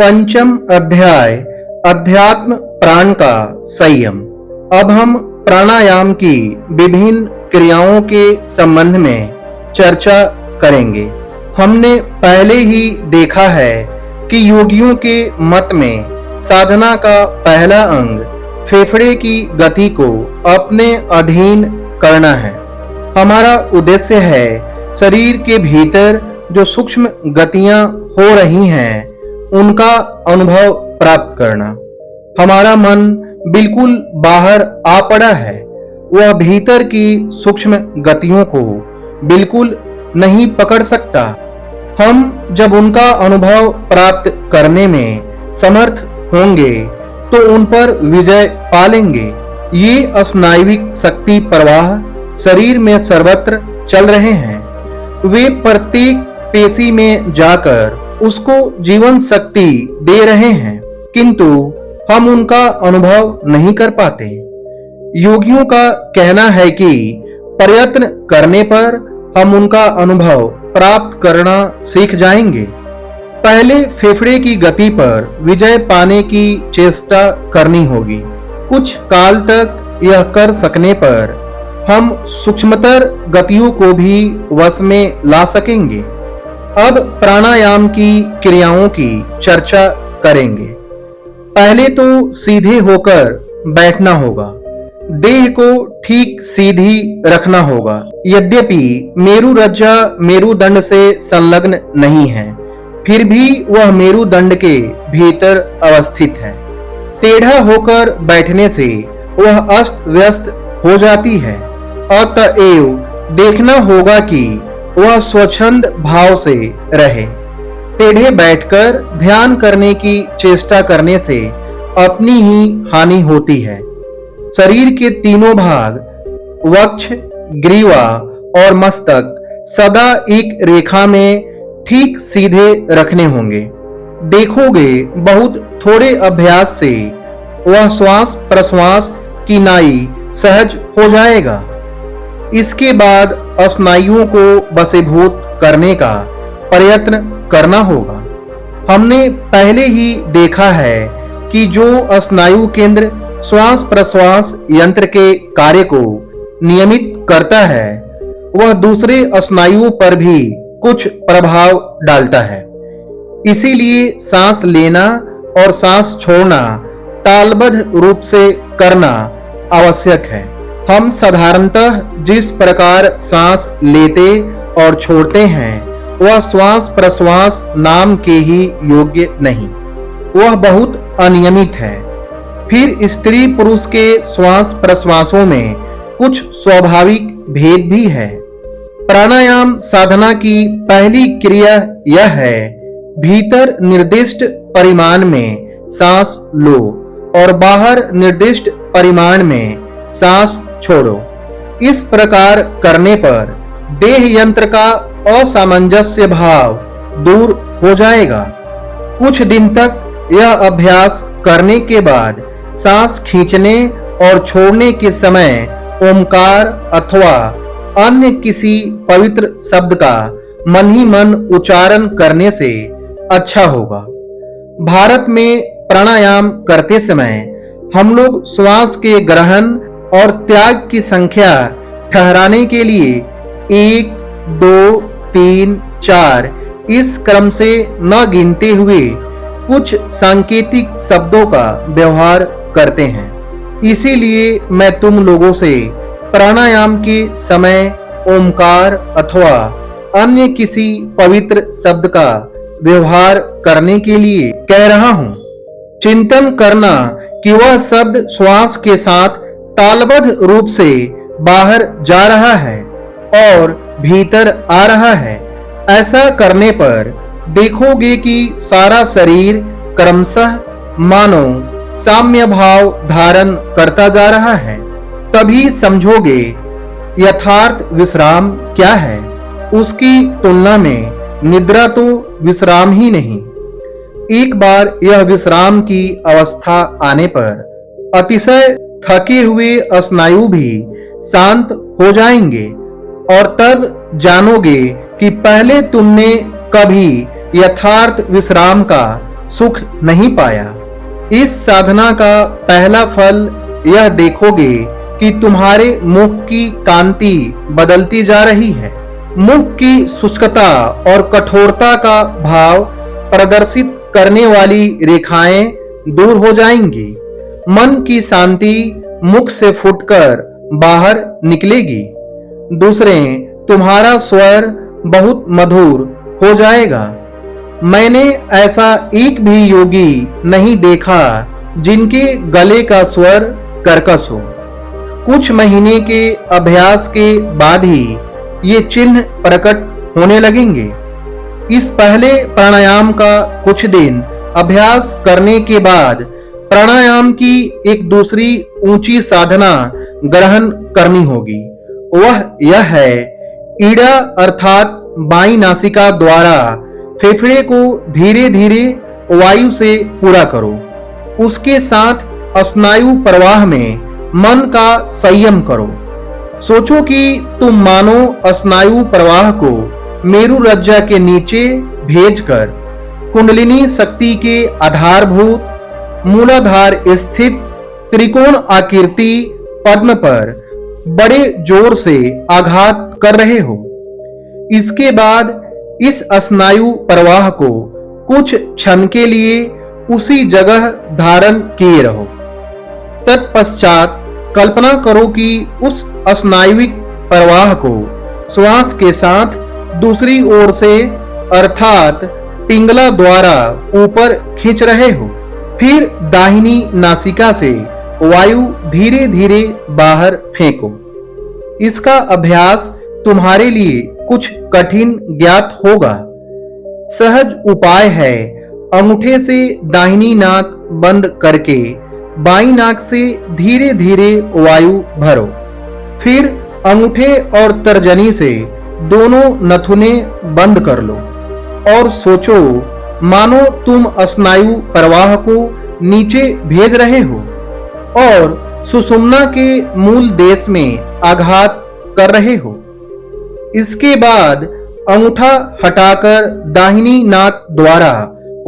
पंचम अध्याय अध्यात्म प्राण का संयम। अब हम प्राणायाम की विभिन्न क्रियाओं के संबंध में चर्चा करेंगे। हमने पहले ही देखा है कि योगियों के मत में साधना का पहला अंग फेफड़े की गति को अपने अधीन करना है। हमारा उद्देश्य है शरीर के भीतर जो सूक्ष्म गतियां हो रही हैं उनका अनुभव प्राप्त करना। हमारा मन बिल्कुल बाहर आ पड़ा है, वह भीतर की सूक्ष्म गतियों को बिल्कुल नहीं पकड़ सकता। हम जब उनका अनुभव प्राप्त करने में समर्थ होंगे तो उन पर विजय पा लेंगे। ये स्नायुविक शक्ति प्रवाह शरीर में सर्वत्र चल रहे हैं। वे प्रत्येक पेशी में जाकर उसको जीवन शक्ति दे रहे हैं, किंतु हम उनका अनुभव नहीं कर पाते। योगियों का कहना है कि प्रयत्न करने पर हम उनका अनुभव प्राप्त करना सीख जाएंगे। पहले फेफड़े की गति पर विजय पाने की चेष्टा करनी होगी। कुछ काल तक यह कर सकने पर हम सूक्ष्मतर गतियों को भी वश में ला सकेंगे। अब प्राणायाम की क्रियाओं की चर्चा करेंगे। पहले तो सीधे होकर बैठना होगा, देह को ठीक सीधी रखना होगा। यद्यपि मेरुरज्जा मेरुदंड से संलग्न नहीं है, फिर भी वह मेरुदंड के भीतर अवस्थित है। टेढ़ा होकर बैठने से वह अस्त व्यस्त हो जाती है। अतएव देखना होगा कि वह स्वच्छंद भाव से रहे। टेढ़े बैठकर ध्यान करने की चेष्टा करने से अपनी ही हानि होती है। शरीर के तीनों भाग वक्ष, ग्रीवा और मस्तक सदा एक रेखा में ठीक सीधे रखने होंगे। देखोगे बहुत थोड़े अभ्यास से वह श्वास प्रश्वास की नाई सहज हो जाएगा। इसके बाद स्नायुओं को वशीभूत करने का प्रयत्न करना होगा। हमने पहले ही देखा है कि जो स्नायु केंद्र श्वास प्रश्वास यंत्र के कार्य को नियमित करता है वह दूसरे स्नायुओं पर भी कुछ प्रभाव डालता है। इसीलिए सांस लेना और सांस छोड़ना तालबद्ध रूप से करना आवश्यक है। हम साधारणतः जिस प्रकार सांस लेते और छोड़ते हैं वह श्वास प्रश्वास नाम के ही योग्य नहीं, वह बहुत अनियमित है। फिर स्त्री पुरुष के श्वास प्रश्वासों में कुछ स्वाभाविक भेद भी है। प्राणायाम साधना की पहली क्रिया यह है, भीतर निर्दिष्ट परिमाण में सांस लो और बाहर निर्दिष्ट परिमाण में सांस छोड़ो। इस प्रकार करने पर देह यंत्र का असामंजस्य भाव दूर हो जाएगा। कुछ दिन तक यह अभ्यास करने के बाद सांस खींचने और छोड़ने के समय ओमकार अथवा अन्य किसी पवित्र शब्द का मन ही मन उच्चारण करने से अच्छा होगा। भारत में प्राणायाम करते समय हम लोग श्वास के ग्रहण और त्याग की संख्या ठहराने के लिए 1, 2, 3, 4 इस क्रम से न गिनते हुए कुछ सांकेतिक शब्दों का व्यवहार करते हैं। इसीलिए मैं तुम लोगों से प्राणायाम के समय ओमकार अथवा अन्य किसी पवित्र शब्द का व्यवहार करने के लिए कह रहा हूं। चिंतन करना कि वह शब्द श्वास के साथ तालबद्ध रूप से बाहर जा रहा है और भीतर आ रहा है। ऐसा करने पर देखोगे कि सारा शरीर क्रमशः मानो साम्य भाव धारण करता जा रहा है। तभी समझोगे यथार्थ विश्राम क्या है। उसकी तुलना में निद्रा तो विश्राम ही नहीं। एक बार यह विश्राम की अवस्था आने पर अतिशय थके हुए स्नायु भी शांत हो जाएंगे और तब जानोगे कि पहले तुमने कभी यथार्थ विश्राम का सुख नहीं पाया। इस साधना का पहला फल यह देखोगे कि तुम्हारे मुख की कांति बदलती जा रही है। मुख की शुष्कता और कठोरता का भाव प्रदर्शित करने वाली रेखाएं दूर हो जाएंगी। मन की शांति मुख से फूटकर बाहर निकलेगी। दूसरे, तुम्हारा स्वर बहुत मधुर हो जाएगा। मैंने ऐसा एक भी योगी नहीं देखा जिनके गले का स्वर कर्कश हो। कुछ महीने के अभ्यास के बाद ही ये चिन्ह प्रकट होने लगेंगे। इस पहले प्राणायाम का कुछ दिन अभ्यास करने के बाद प्राणायाम की एक दूसरी ऊंची साधना ग्रहण करनी होगी। वह यह है, ईड़ा अर्थात बाईं नासिका द्वारा फेफड़े को धीरे धीरे वायु से पूरा करो। उसके साथ स्नायु प्रवाह में मन का संयम करो। सोचो कि तुम मानो स्नायु प्रवाह को मेरु रज्जा के नीचे भेजकर कुंडलिनी शक्ति के आधारभूत मूलाधार स्थित त्रिकोण आकृति पद्म पर बड़े जोर से आघात कर रहे हो। इसके बाद इस स्नायु प्रवाह को कुछ क्षण के लिए उसी जगह धारण किए रहो। तत्पश्चात कल्पना करो कि उस स्नायुविक प्रवाह को श्वास के साथ दूसरी ओर से अर्थात पिंगला द्वारा ऊपर खींच रहे हो। फिर दाहिनी नासिका से वायु धीरे धीरे बाहर फेंको। इसका अभ्यास तुम्हारे लिए कुछ कठिन ज्ञात होगा। सहज उपाय है, अंगूठे से दाहिनी नाक बंद करके बाईं नाक से धीरे धीरे वायु भरो। फिर अंगूठे और तर्जनी से दोनों नथुने बंद कर लो और सोचो मानो तुम स्नायु प्रवाह को नीचे भेज रहे हो और सुषुम्ना के मूल देश में आघात कर रहे हो। इसके बाद अंगूठा हटाकर दाहिनी नाक द्वारा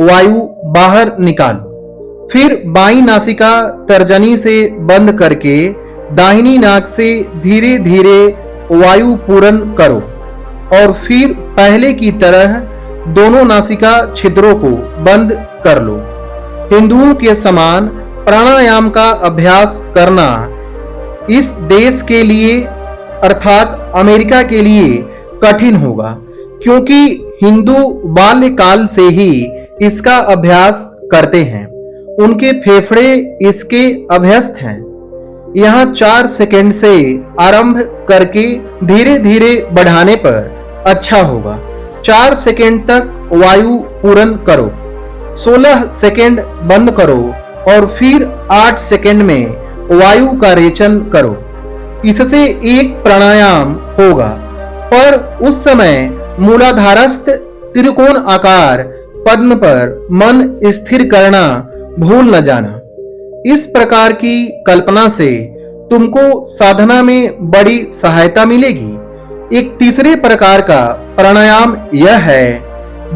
वायु बाहर निकालो। फिर बाईं नासिका तर्जनी से बंद करके दाहिनी नाक से धीरे धीरे वायु पूरण करो और फिर पहले की तरह दोनों नासिका छिद्रों को बंद कर लो। हिंदुओं के समान प्राणायाम का अभ्यास करना इस देश के लिए अर्थात अमेरिका के लिए कठिन होगा, क्योंकि हिंदू बाल्यकाल से ही इसका अभ्यास करते हैं। उनके फेफड़े इसके अभ्यस्त हैं। यहाँ 4 सेकंड से आरंभ करके धीरे धीरे बढ़ाने पर अच्छा होगा। 4 सेकंड तक वायु पूरण करो, 16 सेकंड बंद करो और फिर 8 सेकंड में वायु का रेचन करो। इससे एक प्राणायाम होगा, पर उस समय मूलाधारस्थ त्रिकोण आकार पद्म पर मन स्थिर करना भूल न जाना। इस प्रकार की कल्पना से तुमको साधना में बड़ी सहायता मिलेगी। एक तीसरे प्रकार का प्राणायाम यह है,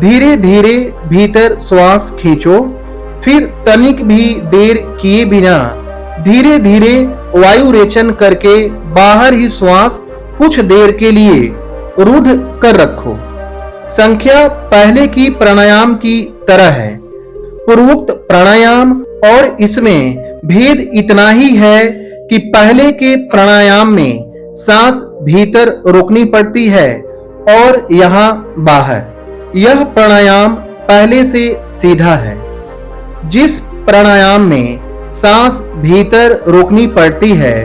धीरे धीरे भीतर श्वास खींचो, फिर तनिक भी देर किए बिना धीरे धीरे वायु रेचन करके बाहर ही श्वास कुछ देर के लिए रुद्ध कर रखो। संख्या पहले की प्राणायाम की तरह है। पूर्वोक्त प्राणायाम और इसमें भेद इतना ही है कि पहले के प्राणायाम में सांस भीतर रोकनी पड़ती है और यहाँ बाहर। यह प्राणायाम पहले से सीधा है। जिस प्राणायाम में सांस भीतर रोकनी पड़ती है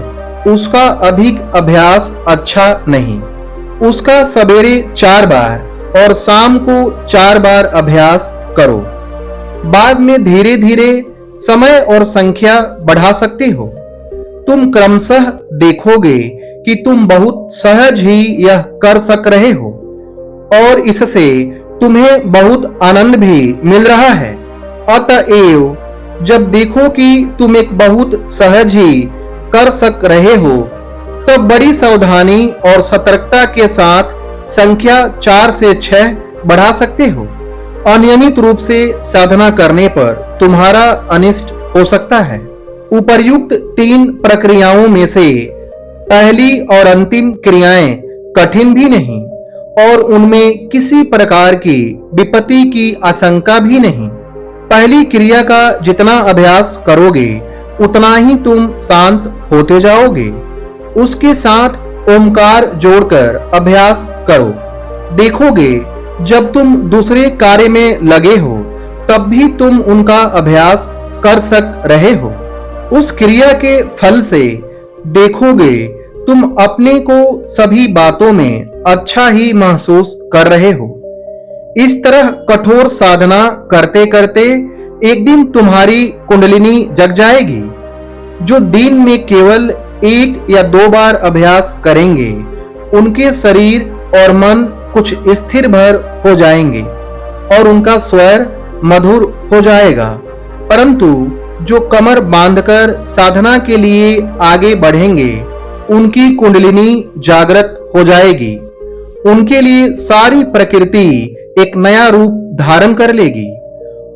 उसका अधिक अभ्यास अच्छा नहीं। उसका सवेरे 4 बार और शाम को 4 बार अभ्यास करो। बाद में धीरे धीरे समय और संख्या बढ़ा सकते हो। तुम क्रमशः देखोगे कि तुम बहुत सहज ही यह कर सक रहे हो और इससे तुम्हें बहुत आनंद भी मिल रहा है। अतएव जब देखो कि तुम एक बहुत सहज ही कर सक रहे हो, तब बड़ी सावधानी और सतर्कता के साथ संख्या 4 से 6 बढ़ा सकते हो। अनियमित रूप से साधना करने पर तुम्हारा अनिष्ट हो सकता है। उपर्युक्त 3 प्रक्रियाओं में से पहली और अंतिम क्रियाएं कठिन भी नहीं और उनमें किसी प्रकार की विपत्ति की आशंका भी नहीं। पहली क्रिया का जितना अभ्यास करोगे उतना ही तुम शांत होते जाओगे। उसके साथ ओमकार जोड़कर अभ्यास करो। देखोगे जब तुम दूसरे कार्य में लगे हो तब भी तुम उनका अभ्यास कर सक रहे हो। उस क्रिया के फल से देखोगे तुम अपने को सभी बातों में अच्छा ही महसूस कर रहे हो। इस तरह कठोर साधना करते करते एक दिन तुम्हारी कुंडलिनी जग जाएगी। जो दिन में केवल 1 या 2 बार अभ्यास करेंगे उनके शरीर और मन कुछ स्थिर भर हो जाएंगे और उनका स्वर मधुर हो जाएगा। परंतु जो कमर बांधकर साधना के लिए आगे बढ़ेंगे उनकी कुंडलिनी जागृत हो जाएगी। उनके लिए सारी प्रकृति एक नया रूप धारण कर लेगी।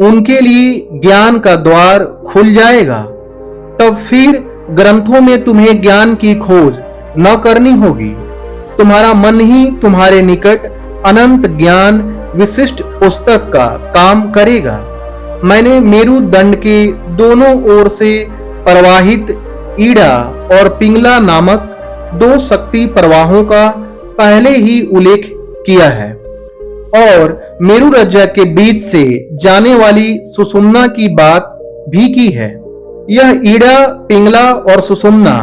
उनके लिए ज्ञान का द्वार खुल जाएगा। तब फिर ग्रंथों में तुम्हें ज्ञान की खोज न करनी होगी। तुम्हारा मन ही तुम्हारे निकट अनंत ज्ञान विशिष्ट पुस्तक का काम करेगा। मैंने मेरुदंड के दोनों ओर से प्रवाहित ईड़ा और पिंगला नामक 2 शक्ति प्रवाहों का पहले ही उल्लेख किया है और मेरुरज्जा के बीच से जाने वाली सुषुम्ना की बात भी की है। यह ईड़ा, पिंगला और सुषुम्ना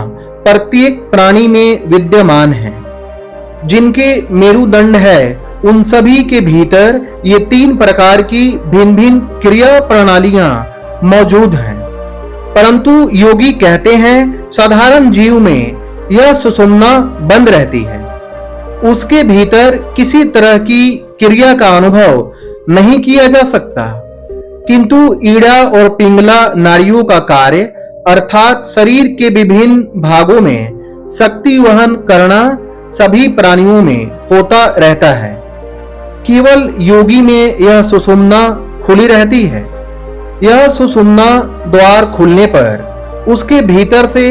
प्रत्येक प्राणी में विद्यमान है। जिनके मेरुदंड है उन सभी के भीतर ये 3 प्रकार की भिन्न भिन्न क्रिया प्रणालियां मौजूद हैं। परंतु योगी कहते हैं साधारण जीव में यह सुषुम्ना बंद रहती है। उसके भीतर किसी तरह की क्रिया का अनुभव नहीं किया जा सकता। किंतु ईड़ा और पिंगला नाड़ियों का कार्य अर्थात शरीर के विभिन्न भागों में शक्ति वहन करना सभी प्राणियों में होता रहता है। केवल योगी में यह सुषुम्ना खुली रहती है। यह सुषुम्ना द्वार खुलने पर उसके भीतर से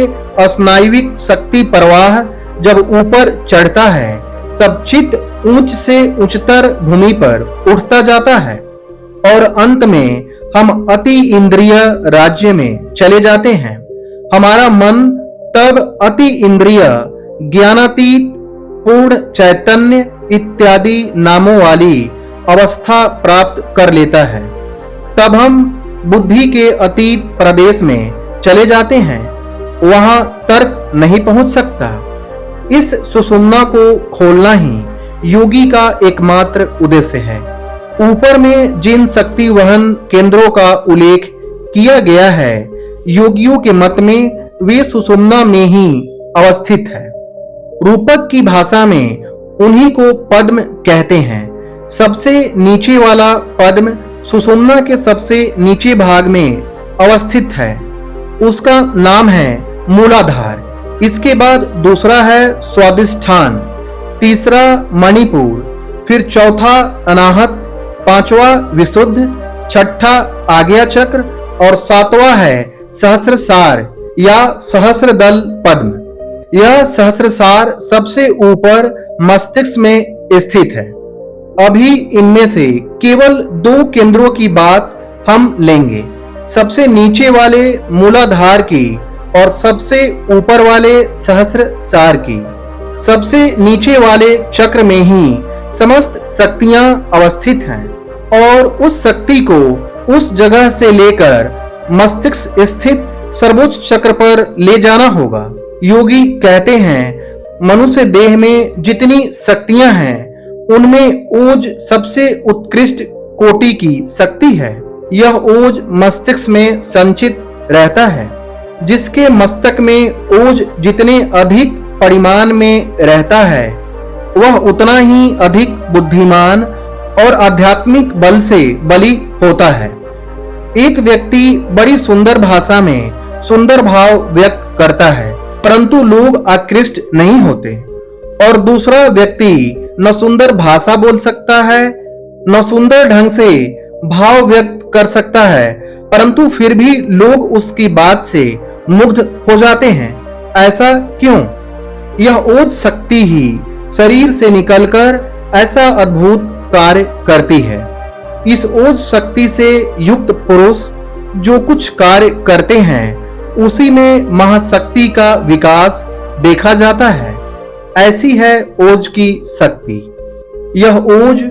स्नायुविक शक्ति प्रवाह जब ऊपर चढ़ता है तब चित्त ऊंच से उच्चतर भूमि पर उठता जाता है और अंत में हम अति इंद्रिय राज्य में चले जाते हैं। हमारा मन तब अति इंद्रिय, ज्ञानातीत, पूर्ण चैतन्य इत्यादि नामों वाली अवस्था प्राप्त कर लेता है। तब हम बुद्धि के अतीत प्रदेश में चले जाते हैं। वहां तर्क नहीं पहुंच सकता। इस सुषुम्ना को खोलना ही योगी का एकमात्र उद्देश्य है। ऊपर में जिन शक्ति वहन केंद्रों का उल्लेख किया गया है, योगियों के मत में वे सुषुम्ना में ही अवस्थित है। रूपक की भाषा में उन्हीं को पद्म कहते हैं। सबसे नीचे वाला पद्म सुषुम्ना के सबसे नीचे भाग में अवस्थित है। उसका नाम है मूलाधार। इसके बाद दूसरा है स्वादिष्ठान, तीसरा मणिपुर, फिर चौथा अनाहत, पांचवा विशुद्ध, छठा आज्ञा चक्र और सातवां है सहस्रसार या सहस्रदल पद्म। यह सहस्रसार सबसे ऊपर मस्तिष्क में स्थित है। अभी इनमें से केवल 2 केंद्रों की बात हम लेंगे, सबसे नीचे वाले मूलाधार की और सबसे ऊपर वाले सहस्रसार की। सबसे नीचे वाले चक्र में ही समस्त शक्तियां अवस्थित हैं और उस शक्ति को उस जगह से लेकर मस्तिष्क स्थित सर्वोच्च चक्र पर ले जाना होगा। योगी कहते हैं मनुष्य देह में जितनी शक्तियां हैं उनमें ओज सबसे उत्कृष्ट कोटि की शक्ति है। यह ओज मस्तिष्क में संचित रहता है। जिसके मस्तक में ओज जितने अधिक परिमाण में रहता है वह उतना ही अधिक बुद्धिमान और आध्यात्मिक बल से बली होता है। एक व्यक्ति बड़ी सुंदर भाषा में सुंदर भाव व्यक्त करता है परंतु लोग आकृष्ट नहीं होते, और दूसरा व्यक्ति न सुंदर भाषा बोल सकता है न सुंदर ढंग से भाव व्यक्त कर सकता है, परंतु फिर भी लोग उसकी बात से मुग्ध हो जाते हैं। ऐसा क्यों? यह ओज शक्ति ही शरीर से निकलकर ऐसा अद्भुत कार्य करती है। इस ओज शक्ति से युक्त पुरुष जो कुछ कार्य करते हैं, उसी में महाशक्ति का विकास देखा जाता है। ऐसी है ओज की शक्ति। यह ओज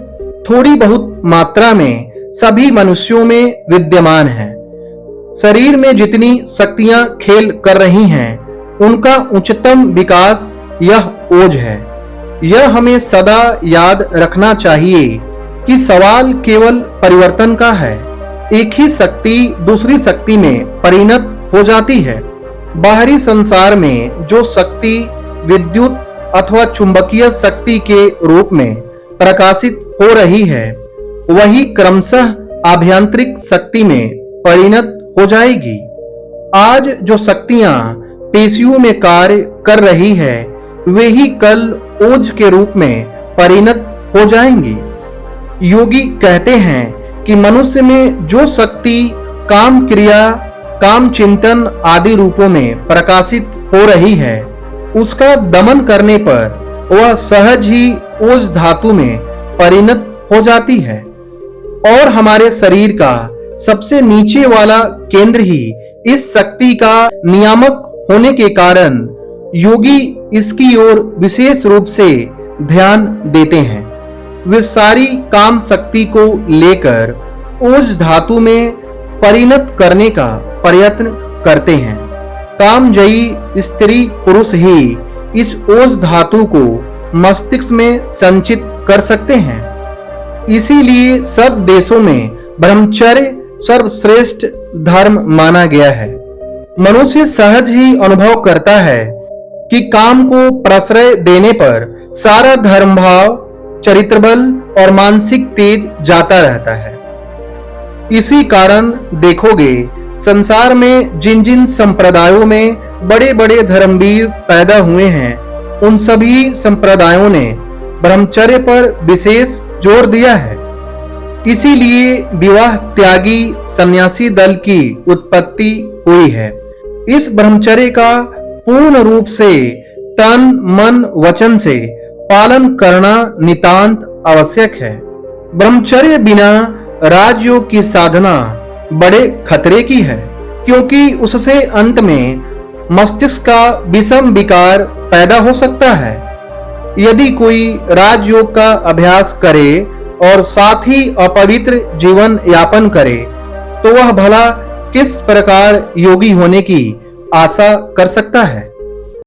थोड़ी बहुत मात्रा में सभी मनुष्यों में विद्यमान है। शरीर में जितनी शक्तियां खेल कर रही हैं, उनका उच्चतम विकास यह ओज है। यह हमें सदा याद रखना चाहिए कि सवाल केवल परिवर्तन का है। एक ही शक्ति दूसरी शक्ति में परिणत हो जाती है। बाहरी संसार में जो शक्ति विद्युत अथवा चुंबकीय शक्ति के रूप में प्रकाशित हो रही है, वही क्रमशः आभ्यंतरिक शक्ति में परिणत हो जाएगी। आज जो शक्तियां पेशियों में कार्य कर रही है, वे ही कल ओज के रूप में परिणत हो जाएंगी। योगी कहते हैं कि मनुष्य में जो शक्ति काम क्रिया, काम चिंतन आदि रूपों में प्रकाशित हो रही है, उसका दमन करने पर वह सहज ही ओज धातु में परिणत हो जाती है। और हमारे शरीर का सबसे नीचे वाला केंद्र ही इस शक्ति का नियामक होने के कारण योगी इसकी ओर विशेष रूप से ध्यान देते हैं। वे सारी काम शक्ति को लेकर ओज धातु में परिणत करने का प्रयत्न करते हैं। कामजयी स्त्री पुरुष ही इस ओज धातु को मस्तिष्क में संचित कर सकते हैं। इसीलिए सब देशों में ब्रह्मचर्य सर्वश्रेष्ठ धर्म माना गया है। मनुष्य सहज ही अनुभव करता है कि काम को प्रश्रय देने पर सारा धर्म भाव, चरित्र बल और मानसिक तेज जाता रहता है। इसी कारण देखोगे संसार में जिन जिन संप्रदायों में बड़े बड़े धर्मवीर पैदा हुए हैं, उन सभी संप्रदायों ने ब्रह्मचर्य पर विशेष जोर दिया है। इसीलिए विवाह त्यागी सन्यासी दल की उत्पत्ति हुई है। इस ब्रह्मचर्य का पूर्ण रूप से तन मन वचन से पालन करना नितांत आवश्यक है। ब्रह्मचर्य बिना राजयोग की साधना बड़े खतरे की है, क्योंकि उससे अंत में मस्तिष्क का विषम विकार पैदा हो सकता है। यदि कोई राजयोग का अभ्यास करे और साथ ही अपवित्र जीवन यापन करे, तो वह भला किस प्रकार योगी होने की आशा कर सकता है।